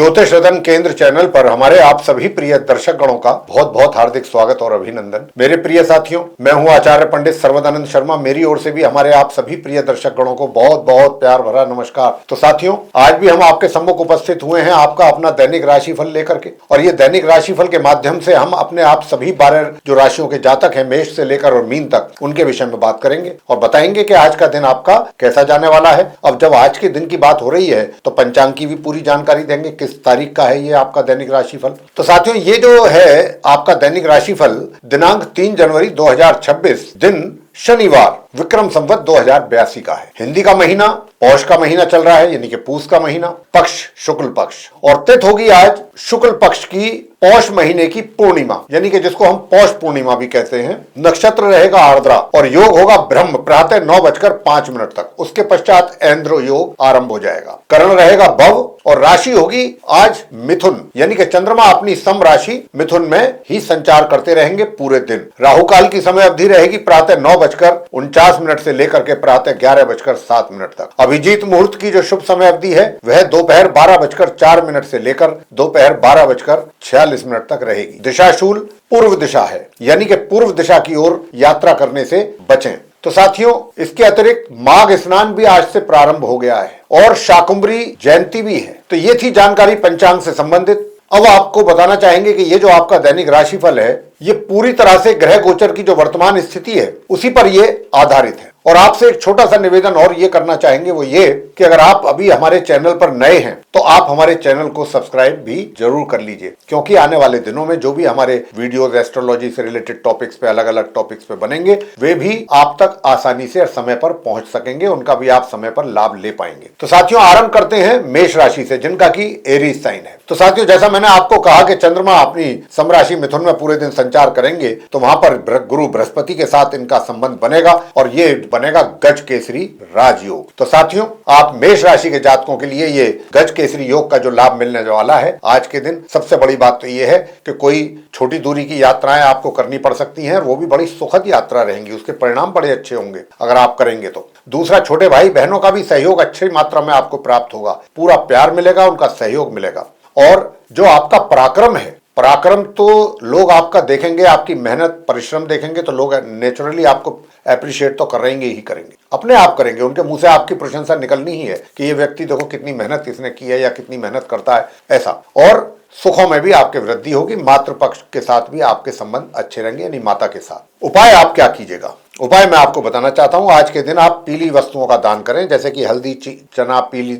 ज्योतिष रतन केंद्र चैनल पर हमारे आप सभी प्रिय दर्शक गणों का बहुत बहुत हार्दिक स्वागत और अभिनंदन। मेरे प्रिय साथियों, मैं हूं आचार्य पंडित सर्वदानंद शर्मा। मेरी ओर से भी हमारे आप सभी प्रिय दर्शक गणों को बहुत बहुत प्यार भरा नमस्कार। तो साथियों, आज भी हम आपके सम्मुख उपस्थित हुए हैं आपका अपना दैनिक राशिफल लेकर के, और ये दैनिक राशिफल के माध्यम से हम अपने आप सभी 12 जो राशियों के जातक हैं, मेष से लेकर और मीन तक, उनके विषय में बात करेंगे और बताएंगे कि आज का दिन आपका कैसा जाने वाला है। अब जब आज के दिन की बात हो रही है तो पंचांग की भी पूरी जानकारी देंगे, किस तारीख का है ये आपका दैनिक राशिफल। तो साथियों, ये जो है आपका दैनिक राशिफल दिनांक 3 जनवरी 2026 दिन शनिवार विक्रम संवत 2082 का है। हिंदी का महीना पौष का महीना चल रहा है, यानी कि पूस का महीना, पक्ष शुक्ल पक्ष, और तिथि होगी आज शुक्ल पक्ष की पौष महीने की पूर्णिमा, यानी कि जिसको हम पौष पूर्णिमा भी कहते हैं। नक्षत्र रहेगा आर्द्रा और योग होगा ब्रह्म प्रातः 9:05 तक। उसके पश्चात ऐंद्र योग आरंभ हो जाएगा। करण रहेगा भव और राशि होगी आज मिथुन, यानी कि चंद्रमा अपनी सम राशि मिथुन में ही संचार करते रहेंगे पूरे दिन। राहु काल की समय अवधि रहेगी प्रातः 9:49 से लेकर के प्रातः 11:07 तक। अभिजीत मुहूर्त की जो शुभ समय अवधि है वह दोपहर 12:04 से लेकर दोपहर 12:46 तक रहेगी। दिशाशूल पूर्व दिशा है, यानी कि पूर्व दिशा की ओर यात्रा करने से बचें। तो साथियों, इसके अतिरिक्त माघ स्नान भी आज से प्रारंभ हो गया है और शाकुंभरी जयंती भी है। तो ये थी जानकारी पंचांग से संबंधित। अब आपको बताना चाहेंगे कि ये जो आपका दैनिक राशिफल है ये पूरी तरह से ग्रह गोचर की जो वर्तमान स्थिति है उसी पर ये आधारित है। और आपसे एक छोटा सा निवेदन और ये करना चाहेंगे, वो ये कि अगर आप अभी हमारे चैनल पर नए हैं तो आप हमारे चैनल को सब्सक्राइब भी जरूर कर लीजिए, क्योंकि आने वाले दिनों में जो भी हमारे वीडियोस एस्ट्रोलॉजी से रिलेटेड टॉपिक्स पे, अलग अलग टॉपिक्स पे बनेंगे, वे भी आप तक आसानी से समय पर पहुंच सकेंगे, उनका भी आप समय पर लाभ ले पाएंगे। तो साथियों, आरंभ करते हैं मेष राशि से, जिनका की एरीज साइन है। तो साथियों, जैसा मैंने आपको कहा कि चंद्रमा अपनी समराशि मिथुन में पूरे दिन संचार करेंगे, तो वहां पर गुरु बृहस्पति के साथ इनका संबंध बनेगा और ये बनेगा गज केसरी राजयोग। तो साथियों, आप मेष राशि के जातकों के लिए ये गज केसरी योग का जो लाभ मिलने वाला है आज के दिन, सबसे बड़ी बात तो ये है कि कोई छोटी दूरी की यात्राएं आपको करनी पड़ सकती हैं, वो भी बड़ी सुखद यात्रा रहेंगी, उसके परिणाम बड़े अच्छे होंगे अगर आप करेंगे तो। दूसरा, छोटे भाई बहनों का भी सहयोग अच्छी मात्रा में आपको प्राप्त होगा, पूरा प्यार मिलेगा, उनका सहयोग मिलेगा। और जो आपका पराक्रम है, पराक्रम तो लोग आपका देखेंगे, आपकी मेहनत परिश्रम देखेंगे तो लोग नेचुरली आपको अप्रिशिएट तो करेंगे ही करेंगे, अपने आप करेंगे। उनके मुंह से आपकी प्रशंसा निकलनी ही है कि ये व्यक्ति देखो कितनी मेहनत इसने की है या कितनी मेहनत करता है, ऐसा। और सुखों में भी आपकी वृद्धि होगी, मातृ पक्ष के साथ भी आपके संबंध अच्छे रहेंगे, यानी माता के साथ। उपाय आप क्या कीजिएगा? उपाय मैं आपको बताना चाहता हूं। आज के दिन आप पीली वस्तुओं का दान करें, जैसे कि हल्दी, चना, पीली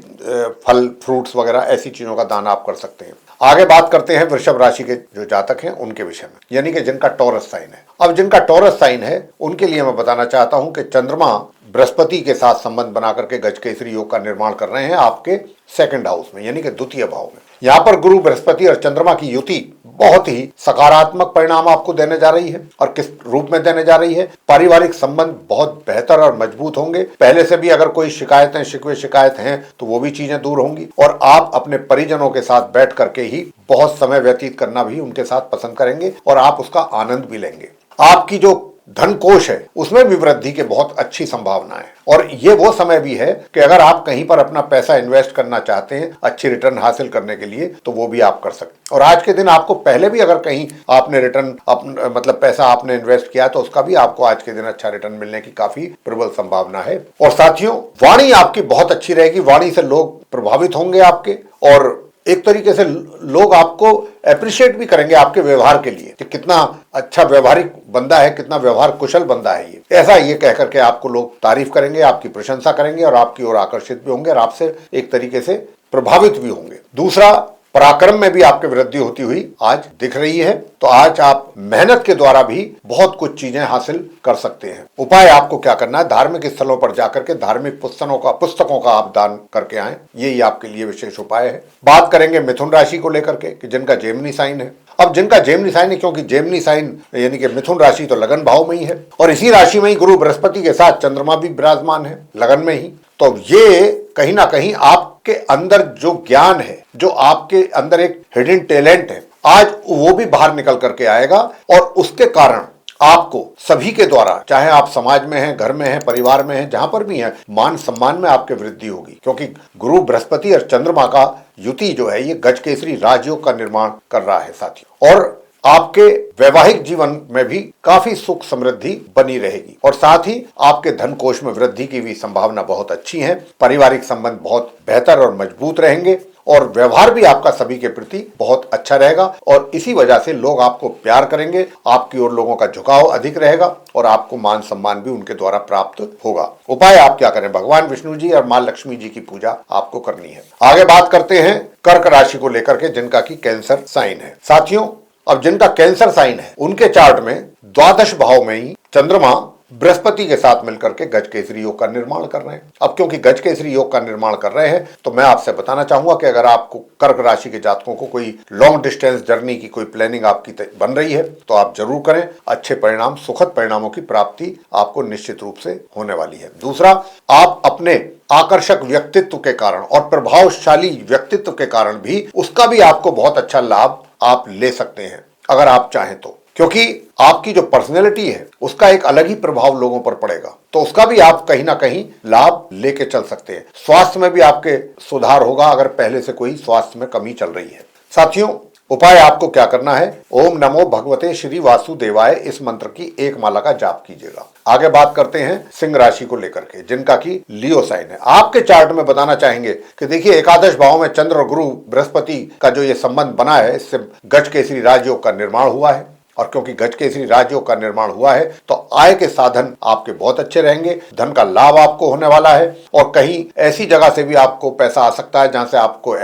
फल, फ्रूट्स वगैरह, ऐसी चीजों का दान आप कर सकते हैं। आगे बात करते हैं वृषभ राशि के जो जातक हैं उनके विषय में, यानी कि जिनका टॉरस साइन है। अब जिनका टॉरस साइन है उनके लिए मैं बताना चाहता हूं कि चंद्रमा बृहस्पति के साथ संबंध बना करके गज केसरी योग का निर्माण कर रहे हैं आपके सेकंड हाउस में, यानी कि द्वितीय भाव में। यहाँ पर गुरु, बृहस्पति और चंद्रमा की युति बहुत ही सकारात्मक परिणाम आपको देने जा रही है। और किस रूप में देने जा रही है? पारिवारिक संबंध बहुत बेहतर और मजबूत होंगे। पहले से भी अगर कोई शिकायतें, शिकवे हैं तो वो भी चीजें दूर होंगी, और आप अपने परिजनों के साथ बैठ करके ही बहुत समय व्यतीत करना भी उनके साथ पसंद करेंगे और आप उसका आनंद भी लेंगे। आपकी जो धन कोष है उसमें भी वृद्धि के बहुत अच्छी संभावना है। और ये वो समय भी है कि अगर आप कहीं पर अपना पैसा इन्वेस्ट करना चाहते हैं अच्छी रिटर्न हासिल करने के लिए, तो वो भी आप कर सकते हैं। और आज के दिन आपको पहले भी अगर कहीं आपने रिटर्न मतलब पैसा आपने इन्वेस्ट किया तो उसका भी आपको आज के दिन अच्छा रिटर्न मिलने की काफी प्रबल संभावना है। और साथियों, वाणी आपकी बहुत अच्छी रहेगी, वाणी से लोग प्रभावित होंगे आपके, और एक तरीके से लोग आपको अप्रिशिएट भी करेंगे आपके व्यवहार के लिए कि कितना अच्छा व्यवहारिक बंदा है, कितना व्यवहार कुशल बंदा है ये, ऐसा ये कह करके आपको लोग तारीफ करेंगे, आपकी प्रशंसा करेंगे और आपकी ओर आकर्षित भी होंगे और आपसे एक तरीके से प्रभावित भी होंगे। दूसरा, पराक्रम में भी आपकी वृद्धि होती हुई आज दिख रही है। तो आज आप मेहनत के द्वारा भी बहुत कुछ चीजें हासिल कर सकते हैं। उपाय आपको क्या करना है? धार्मिक स्थलों पर जाकर के धार्मिक पुस्तकों का आप दान करके आए, यही आपके लिए विशेष उपाय है। बात करेंगे मिथुन राशि को लेकर के कि जिनका जेमिनी साइन है। अब जिनका जेमिनी साइन है, क्योंकि जेमिनी साइन यानी कि मिथुन राशि तो लगन भाव में ही है, और इसी राशि में ही गुरु बृहस्पति के साथ चंद्रमा भी विराजमान है लगन में ही। तो ये कहीं ना कहीं आपके अंदर जो ज्ञान है, जो आपके अंदर एक हिडन टैलेंट है, आज वो भी बाहर निकल करके आएगा और उसके कारण आपको सभी के द्वारा, चाहे आप समाज में हैं, घर में हैं, परिवार में हैं, जहां पर भी हैं, मान सम्मान में आपके वृद्धि होगी, क्योंकि गुरु बृहस्पति और चंद्रमा का युति जो है ये गजकेसरी राजयोग का निर्माण कर रहा है साथियों। और आपके वैवाहिक जीवन में भी काफी सुख समृद्धि बनी रहेगी और साथ ही आपके धन कोष में वृद्धि की भी संभावना बहुत अच्छी है। पारिवारिक संबंध बहुत बेहतर और मजबूत रहेंगे और व्यवहार भी आपका सभी के प्रति बहुत अच्छा रहेगा और इसी वजह से लोग आपको प्यार करेंगे, आपकी ओर लोगों का झुकाव अधिक रहेगा और आपको मान सम्मान भी उनके द्वारा प्राप्त होगा। उपाय आप क्या करें? भगवान विष्णु जी और मां लक्ष्मी जी की पूजा आपको करनी है। आगे बात करते हैं कर्क राशि को लेकर के, जिनका की कैंसर साइन है। साथियों, अब जिनका कैंसर साइन है उनके चार्ट में द्वादश भाव में ही चंद्रमा बृहस्पति के साथ मिलकर के गजकेसरी योग का निर्माण कर रहे हैं। अब क्योंकि गजकेसरी योग का निर्माण कर रहे हैं तो मैं आपसे बताना चाहूंगा कि अगर आपको कर्क राशि के जातकों को कोई लॉन्ग डिस्टेंस जर्नी की कोई प्लानिंग आपकी बन रही है तो आप जरूर करें। अच्छे परिणाम, सुखद परिणामों की प्राप्ति आपको निश्चित रूप से होने वाली है। दूसरा, आप अपने आकर्षक व्यक्तित्व के कारण और प्रभावशाली व्यक्तित्व के कारण भी उसका भी आपको बहुत अच्छा लाभ आप ले सकते हैं अगर आप चाहें तो, क्योंकि आपकी जो पर्सनैलिटी है उसका एक अलग ही प्रभाव लोगों पर पड़ेगा, तो उसका भी आप कहीं ना कहीं लाभ लेके चल सकते हैं। स्वास्थ्य में भी आपके सुधार होगा अगर पहले से कोई स्वास्थ्य में कमी चल रही है। साथियों, उपाय आपको क्या करना है? ओम नमो भगवते श्री वासुदेवाय, इस मंत्र की एक माला का जाप कीजिएगा। आगे बात करते हैं सिंह राशि को लेकर के, जिनका की लियो साइन है। आपके चार्ट में बताना चाहेंगे कि देखिए, एकादश भाव में चंद्र और गुरु बृहस्पति का जो ये संबंध बना है, इससे गजकेसरी राजयोग का निर्माण हुआ है और क्योंकि गजकेसरी राजयोग का निर्माण हुआ है तो आय के साधन आपके बहुत अच्छे रहेंगे, धन का लाभ आपको होने वाला है और कहीं ऐसी जगह से भी आपको पैसा आ सकता है जहां से आपको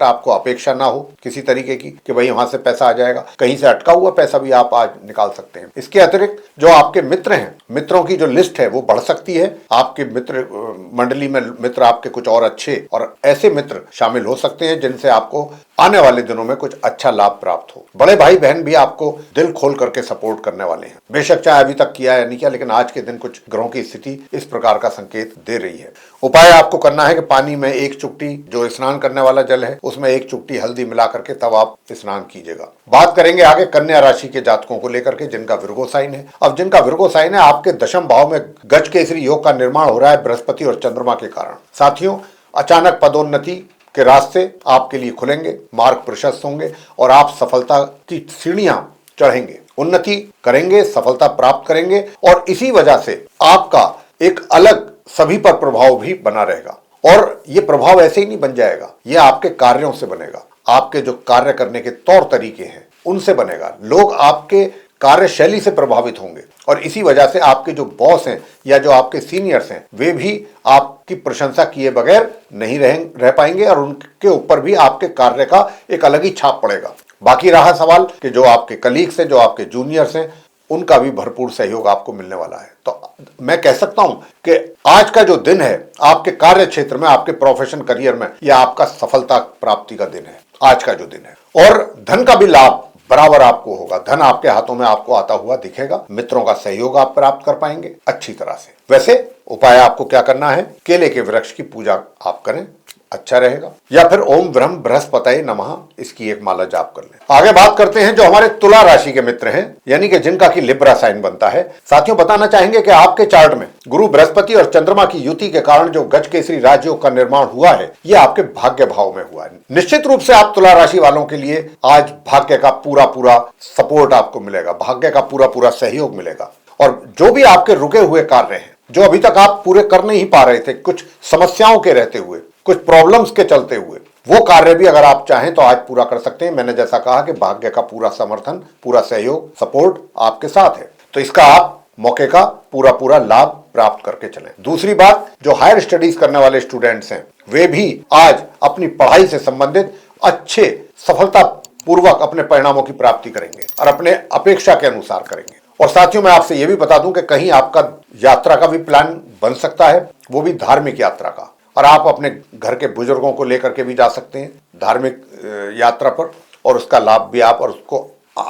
आपको अपेक्षा ना हो किसी तरीके की कि भाई वहां से पैसा आ जाएगा। कहीं से अटका हुआ पैसा भी आप आज निकाल सकते हैं। इसके अतिरिक्त जो आपके मित्र हैं, मित्रों की जो लिस्ट है वो बढ़ सकती है। आपके मित्र मंडली में मित्र आपके कुछ और अच्छे और ऐसे मित्र शामिल हो सकते हैं जिनसे आपको आने वाले दिनों में कुछ अच्छा लाभ प्राप्त हो। बड़े भाई बहन भी आपको दिल खोल करके सपोर्ट करने वाले हैं, बेशक चाहे अभी तक किया या नहीं किया, लेकिन आज के दिन कुछ ग्रहों की स्थिति इस प्रकार का संकेत दे रही है। उपाय आपको करना है कि पानी में एक चुटकी, जो स्नान करने वाला जल है उसमें एक चुटकी हल्दी मिला करके तब आप स्नान कीजिएगा। बात करेंगे आगे कन्या राशि के जातकों को लेकर के, जिनका विर्गो साइन है। अब जिनका विर्गो साइन है, आपके दशम भाव में गजकेसरी योग का निर्माण हो रहा है बृहस्पति और चंद्रमा के कारण। साथियों, अचानक पदोन्नति के रास्ते आपके लिए खुलेंगे, मार्ग प्रशस्त होंगे और आप सफलता की सीढ़ियां चढ़ेंगे, उन्नति करेंगे, सफलता प्राप्त करेंगे और इसी वजह से आपका एक अलग सभी पर प्रभाव भी बना रहेगा। और ये प्रभाव ऐसे ही नहीं बन जाएगा, ये आपके कार्यों से बनेगा, आपके जो कार्य करने के तौर तरीके हैं उनसे बनेगा। लोग आपके कार्यशैली से प्रभावित होंगे और इसी वजह से आपके जो बॉस हैं या जो आपके सीनियर्स हैं वे भी आपकी प्रशंसा किए बगैर नहीं रह पाएंगे और उनके ऊपर भी आपके कार्य का एक अलग ही छाप पड़ेगा। बाकी रहा सवाल कि जो आपके कलीग्स हैं, जो आपके जूनियर्स हैं, उनका भी भरपूर सहयोग आपको मिलने वाला है। तो मैं कह सकता हूं कि आज का जो दिन है आपके कार्य क्षेत्र में, आपके प्रोफेशन करियर में, यह आपका सफलता प्राप्ति का दिन है आज का जो दिन है। और धन का भी लाभ बराबर आपको होगा, धन आपके हाथों में आपको आता हुआ दिखेगा, मित्रों का सहयोग आप प्राप्त कर पाएंगे अच्छी तरह से। वैसे उपाय आपको क्या करना है? केले के वृक्ष की पूजा आप करें, अच्छा रहेगा, या फिर ओम ब्रह्म बृहस्पतये नमः, इसकी एक माला जाप कर लें। आगे बात करते हैं जो हमारे तुला राशि के मित्र हैं, यानी कि जिनका की लिब्रा साइन बनता है। साथियों, बताना चाहेंगे कि आपके चार्ट में गुरु बृहस्पति और चंद्रमा की युति के कारण जो गजकेसरी राजयोग का निर्माण हुआ है, यह आपके भाग्य भाव में हुआ है। निश्चित रूप से आप तुला राशि वालों के लिए आज भाग्य का पूरा सपोर्ट आपको मिलेगा, भाग्य का पूरा सहयोग मिलेगा और जो भी आपके रुके हुए कार्य हैं, जो अभी तक आप पूरे कर नहीं पा रहे थे, कुछ समस्याओं के रहते हुए, कुछ प्रॉब्लम्स के चलते हुए, वो कार्य भी अगर आप चाहें तो आज पूरा कर सकते हैं। मैंने जैसा कहा कि भाग्य का पूरा समर्थन, पूरा सहयोग, सपोर्ट आपके साथ है, तो इसका आप मौके का पूरा लाभ प्राप्त करके चलें। दूसरी बात, जो हायर स्टडीज करने वाले स्टूडेंट्स हैं वे भी आज अपनी पढ़ाई से संबंधित अच्छे सफलता पूर्वक अपने परिणामों की प्राप्ति करेंगे और अपने अपेक्षा के अनुसार करेंगे। और साथियों, मैं आपसे यह भी बता दूं कि कहीं आपका यात्रा का भी प्लान बन सकता है, वो भी धार्मिक यात्रा का, और आप अपने घर के बुजुर्गों को लेकर के भी जा सकते हैं धार्मिक यात्रा पर और उसका लाभ भी आप और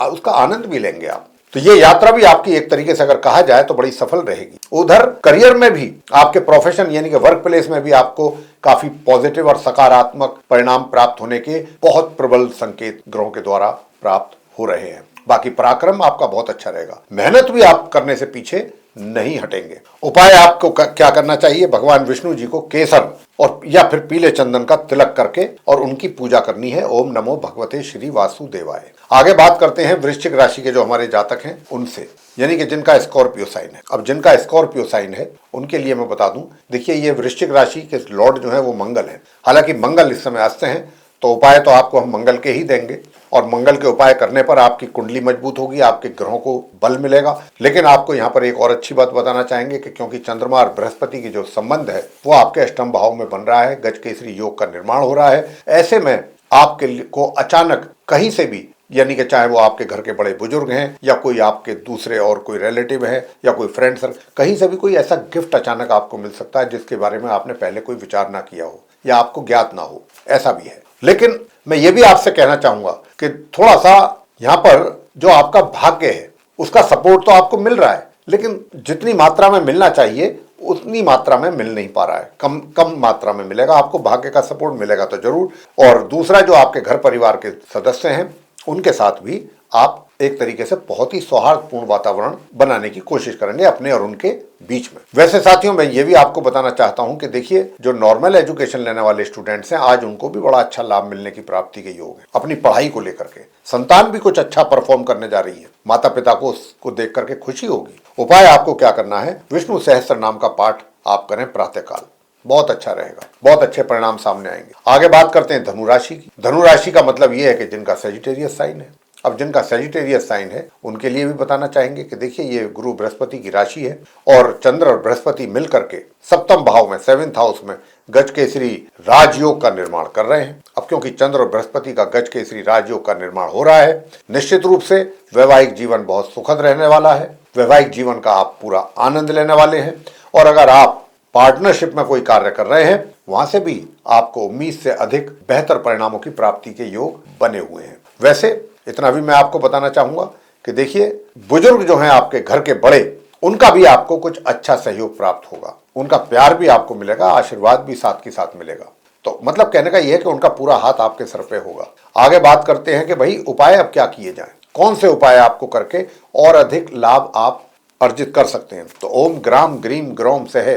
उसका आनंद भी लेंगे आप। तो ये यात्रा भी आपकी एक तरीके से अगर कहा जाए तो बड़ी सफल रहेगी। उधर करियर में भी, आपके प्रोफेशन यानी कि वर्क प्लेस में भी आपको काफी पॉजिटिव और सकारात्मक परिणाम प्राप्त होने के बहुत प्रबल संकेत ग्रहों के द्वारा प्राप्त हो रहे हैं। बाकी पराक्रम आपका बहुत अच्छा रहेगा, मेहनत भी आप करने से पीछे नहीं हटेंगे। उपाय आपको क्या करना चाहिए, भगवान विष्णु जी को केसर और या फिर पीले चंदन का तिलक करके और उनकी पूजा करनी है। ओम नमो भगवते श्री वासुदेवाय। आगे बात करते हैं वृश्चिक राशि के जो हमारे जातक हैं उनसे, यानी कि जिनका स्कॉर्पियो साइन है। अब जिनका स्कॉर्पियो साइन है उनके लिए मैं बता दूं, देखिए ये वृश्चिक राशि के लॉर्ड जो है वो मंगल है। हालांकि मंगल इस समय अस्त हैं, तो उपाय तो आपको हम मंगल के ही देंगे और मंगल के उपाय करने पर आपकी कुंडली मजबूत होगी, आपके ग्रहों को बल मिलेगा। लेकिन आपको यहाँ पर एक और अच्छी बात बताना चाहेंगे कि क्योंकि चंद्रमा और बृहस्पति की जो संबंध है वो आपके अष्टम भाव में बन रहा है, गजकेसरी योग का निर्माण हो रहा है। ऐसे में आपके को अचानक कहीं से भी, यानी कि चाहे वो आपके घर के बड़े बुजुर्ग हैं या कोई आपके दूसरे और कोई रिलेटिव है या कोई फ्रेंड सर्कल, कहीं से भी कोई ऐसा गिफ्ट अचानक आपको मिल सकता है जिसके बारे में आपने पहले कोई विचार ना किया हो या आपको ज्ञात ना हो, ऐसा भी है। लेकिन मैं ये भी आपसे कहना चाहूंगा कि थोड़ा सा यहाँ पर जो आपका भाग्य है उसका सपोर्ट तो आपको मिल रहा है, लेकिन जितनी मात्रा में मिलना चाहिए उतनी मात्रा में मिल नहीं पा रहा है, कम मात्रा में मिलेगा। आपको भाग्य का सपोर्ट मिलेगा तो जरूर। और दूसरा, जो आपके घर परिवार के सदस्य हैं उनके साथ भी आप एक तरीके से बहुत ही सौहार्दपूर्ण वातावरण बनाने की कोशिश करेंगे अपने और उनके बीच में। वैसे साथियों, मैं ये भी आपको बताना चाहता हूं कि देखिए जो नॉर्मल एजुकेशन लेने वाले स्टूडेंट्स हैं आज उनको भी बड़ा अच्छा लाभ मिलने की प्राप्ति के योग है। अपनी पढ़ाई को लेकर के संतान भी कुछ अच्छा परफॉर्म करने जा रही है, माता पिता को उसको देख करके खुशी होगी। उपाय आपको क्या करना है, विष्णु सहस्त्र नाम का पाठ आप करें प्रातःकाल, बहुत अच्छा रहेगा, बहुत अच्छे परिणाम सामने आएंगे। आगे बात करते हैं धनुराशि की। धनुराशि का मतलब यह है कि जिनका सेजिटेरियस साइन है। अब जिनका सेजिटेरियस साइन है उनके लिए भी बताना चाहेंगे कि देखिए ये गुरु बृहस्पति की राशि है और चंद्र और बृहस्पति मिलकर के सप्तम भाव में, 7th हाउस में गजकेसरी राजयोग का निर्माण कर रहे हैं। अब क्योंकि चंद्र और बृहस्पति का गजकेसरी राजयोग का निर्माण हो रहा है, निश्चित रूप से वैवाहिक जीवन बहुत सुखद रहने वाला है। वैवाहिक जीवन का आप पूरा आनंद लेने वाले हैं और अगर आप पार्टनरशिप में कोई कार्य कर रहे हैं वहां से भी आपको उम्मीद से अधिक बेहतर परिणामों की प्राप्ति के योग बने हुए हैं। वैसे इतना भी मैं आपको बताना चाहूंगा कि देखिए बुजुर्ग जो हैं आपके घर के बड़े, उनका भी आपको कुछ अच्छा सहयोग प्राप्त होगा, उनका प्यार भी आपको मिलेगा, आशीर्वाद भी साथ के साथ मिलेगा। तो मतलब कहने का यह है कि उनका पूरा हाथ आपके सर पे होगा। आगे बात करते हैं कि भाई उपाय अब क्या किए जाएं, कौन से उपाय आपको करके और अधिक लाभ आप अर्जित कर सकते हैं। तो ओम ग्राम ग्रीम ग्रोम सह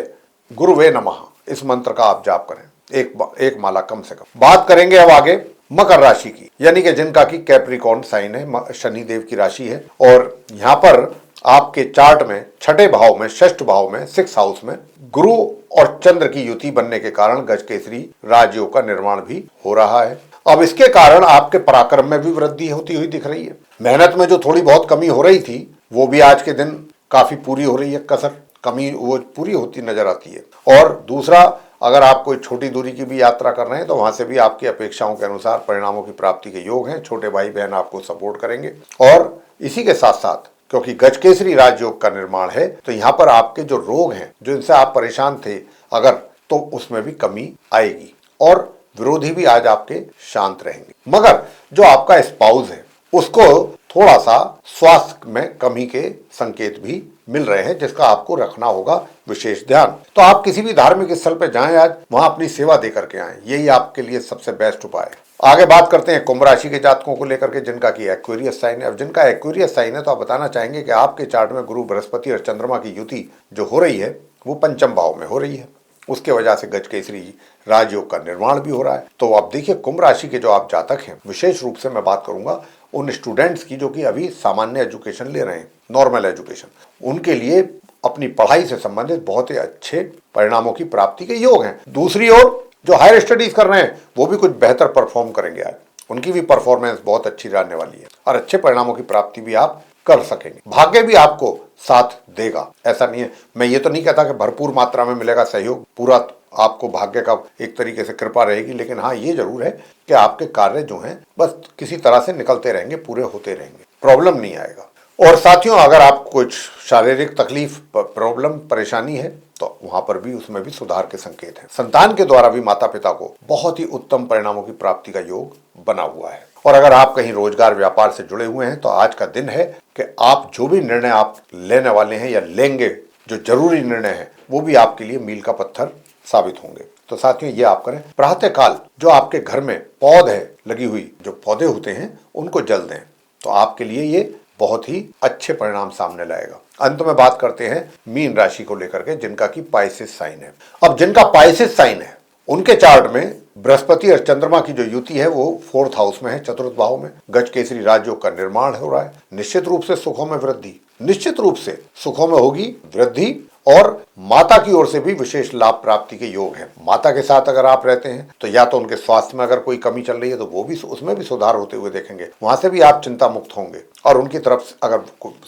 गुरुवे नमः इस मंत्र का आप जाप करें, एक माला कम से कम। बात करेंगे अब आगे मकर राशि की, यानी कि जिनका की कैप्रिकॉर्न साइन है, शनि देव की राशि है और यहाँ पर आपके चार्ट में छठे भाव में, षष्ठ भाव में, 6th हाउस में गुरु और चंद्र की युति बनने के कारण गजकेसरी राजयोग का निर्माण भी हो रहा है। अब इसके कारण आपके पराक्रम में भी वृद्धि होती हुई दिख रही है। मेहनत में जो थोड़ी बहुत कमी हो रही थी वो भी आज के दिन काफी पूरी हो रही है, कसर कमी वो पूरी होती नजर आती है। और दूसरा, अगर आप कोई छोटी दूरी की भी यात्रा कर रहे हैं तो वहां से भी आपकी अपेक्षाओं के अनुसार परिणामों की प्राप्ति के योग हैं। छोटे भाई बहन आपको सपोर्ट करेंगे और इसी के साथ साथ क्योंकि गजकेसरी राजयोग का निर्माण है तो यहाँ पर आपके जो रोग हैं, जो इनसे आप परेशान थे अगर, तो उसमें भी कमी आएगी और विरोधी भी आज आपके शांत रहेंगे। मगर जो आपका स्पाउस है उसको थोड़ा सा स्वास्थ्य में कमी के संकेत भी मिल रहे हैं जिसका आपको रखना होगा विशेष ध्यान। तो आप किसी भी धार्मिक स्थल पर जाएं, आज वहां अपनी सेवा दे करके आएं, यही आपके लिए सबसे बेस्ट उपाय है। आगे बात करते हैं कुंभ राशि के जातकों को लेकर के जिनका की एक्वेरियस साइन है। अब जिनका एक्वेरियस साइन है तो आप बताना चाहेंगे कि आपके चार्ट में गुरु बृहस्पति और चंद्रमा की युति जो हो रही है वो पंचम भाव में हो रही है, उसके वजह से गजकेसरी राजयोग का निर्माण भी हो रहा है। तो आप देखिए कुंभ राशि के जो आप जातक हैं, विशेष रूप से मैं बात करूंगा उन स्टूडेंट्स की जो कि अभी सामान्य एजुकेशन ले रहे हैं, नॉर्मल एजुकेशन, उनके लिए अपनी पढ़ाई से संबंधित बहुत ही अच्छे परिणामों की प्राप्ति के योग हैं। दूसरी ओर जो हायर स्टडीज कर रहे हैं वो भी कुछ बेहतर परफॉर्म करेंगे, आज उनकी भी परफॉर्मेंस बहुत अच्छी रहने वाली है और अच्छे परिणामों की प्राप्ति भी आप कर सकेंगे। भाग्य भी आपको साथ देगा, ऐसा नहीं है, मैं ये तो नहीं कहता कि भरपूर मात्रा में मिलेगा सहयोग, पूरा आपको भाग्य का एक तरीके से कृपा रहेगी, लेकिन हाँ ये जरूर है कि आपके कार्य जो हैं बस किसी तरह से निकलते रहेंगे, पूरे होते रहेंगे, प्रॉब्लम नहीं आएगा। और साथियों, अगर आपको कुछ शारीरिक तकलीफ, प्रॉब्लम, परेशानी है तो वहां पर भी, उसमें भी सुधार के संकेत हैं। संतान के द्वारा भी माता पिता को बहुत ही उत्तम परिणामों की प्राप्ति का योग बना हुआ है। और अगर आप कहीं रोजगार व्यापार से जुड़े हुए हैं तो आज का दिन है कि आप जो भी निर्णय आप लेने वाले हैं या लेंगे, जो जरूरी निर्णय है, वो भी आपके लिए मील का पत्थर साबित होंगे। तो साथियों ये आप करें, प्रातःकाल जो आपके घर में पौध है लगी हुई, जो पौधे होते हैं उनको जल दें, तो आपके लिए ये बहुत ही अच्छे परिणाम सामने लाएगा। अंत में बात करते हैं मीन राशि को लेकर के, जिनका की पाइसेस साइन है। अब जिनका पाइसेस साइन है उनके चार्ट में बृहस्पति और चंद्रमा की जो युति है वो 4th हाउस में है, चतुर्थ भाव में। गज केसरी राजयोग का निर्माण हो रहा है। निश्चित रूप से सुखों में वृद्धि, निश्चित रूप से सुखों में होगी वृद्धि, और माता की ओर से भी विशेष लाभ प्राप्ति के योग हैं। माता के साथ अगर आप रहते हैं तो या तो उनके स्वास्थ्य में अगर कोई कमी चल रही है तो वो भी, उसमें भी सुधार होते हुए देखेंगे, वहां से भी आप चिंता मुक्त होंगे। और उनकी तरफ से अगर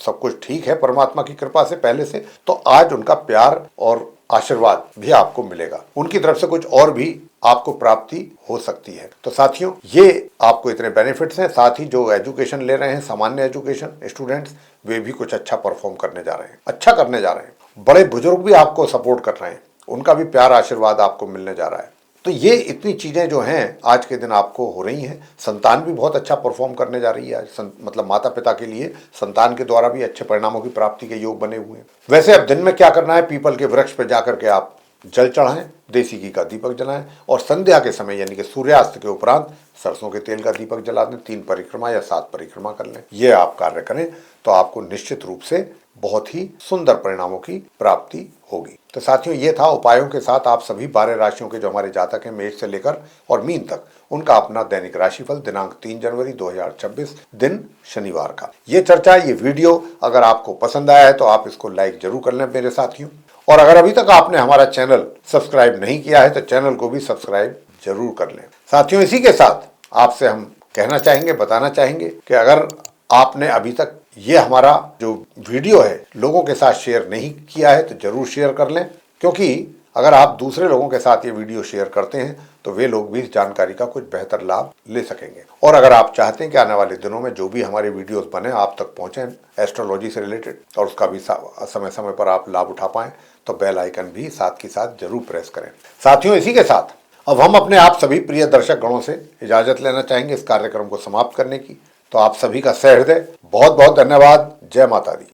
सब कुछ ठीक है परमात्मा की कृपा से पहले से, तो आज उनका प्यार और आशीर्वाद भी आपको मिलेगा। उनकी तरफ से कुछ और भी आपको प्राप्ति हो सकती है। तो साथियों, ये आपको इतने बेनिफिट्स हैं। साथ ही जो एजुकेशन ले रहे हैं, सामान्य एजुकेशन स्टूडेंट्स, वे भी कुछ अच्छा परफॉर्म करने जा रहे हैं, अच्छा करने जा रहे हैं। बड़े बुजुर्ग भी आपको सपोर्ट कर रहे हैं, उनका भी प्यार आशीर्वाद आपको मिलने जा रहा है। तो ये इतनी चीजें जो हैं आज के दिन आपको हो रही हैं। संतान भी बहुत अच्छा परफॉर्म करने जा रही है आज, मतलब माता पिता के लिए संतान के द्वारा भी अच्छे परिणामों की प्राप्ति के योग बने हुए हैं। वैसे अब दिन में क्या करना है, पीपल के वृक्ष पर जाकर के आप जल चढ़ाएं, देसी घी का दीपक जलाएं, और संध्या के समय यानी कि सूर्यास्त के उपरांत सरसों के तेल का दीपक जला दें। 3 परिक्रमा या 7 परिक्रमा कर लें। ये आप कार्य करें तो आपको निश्चित रूप से बहुत ही सुंदर परिणामों की प्राप्ति होगी। तो साथियों, ये था उपायों के साथ आप सभी 12 राशियों के जो हमारे जातक हैं, मेष से लेकर और मीन तक, उनका अपना दैनिक राशिफल दिनांक 3 जनवरी 2026 दिन शनिवार का। ये चर्चा, ये वीडियो अगर आपको पसंद आया है तो आप इसको लाइक जरूर कर लें मेरे साथियों। और अगर अभी तक आपने हमारा चैनल सब्सक्राइब नहीं किया है तो चैनल को भी सब्सक्राइब जरूर कर लें। साथियों, इसी के साथ आपसे हम कहना चाहेंगे, बताना चाहेंगे कि अगर आपने अभी तक ये हमारा जो वीडियो है लोगों के साथ शेयर नहीं किया है तो जरूर शेयर कर लें, क्योंकि अगर आप दूसरे लोगों के साथ ये वीडियो शेयर करते हैं तो वे लोग भी इस जानकारी का कुछ बेहतर लाभ ले सकेंगे। और अगर आप चाहते हैं कि आने वाले दिनों में जो भी हमारे वीडियोस बने आप तक पहुंचे एस्ट्रोलॉजी से रिलेटेड, और उसका भी समय समय पर आप लाभ उठा पाएं, तो बेल आइकन भी साथ के साथ जरूर प्रेस करें। साथियों, इसी के साथ अब हम अपने आप सभी प्रिय दर्शक गणों से इजाजत लेना चाहेंगे इस कार्यक्रम को समाप्त करने की। तो आप सभी का सहृदय बहुत बहुत धन्यवाद। जय माता दी।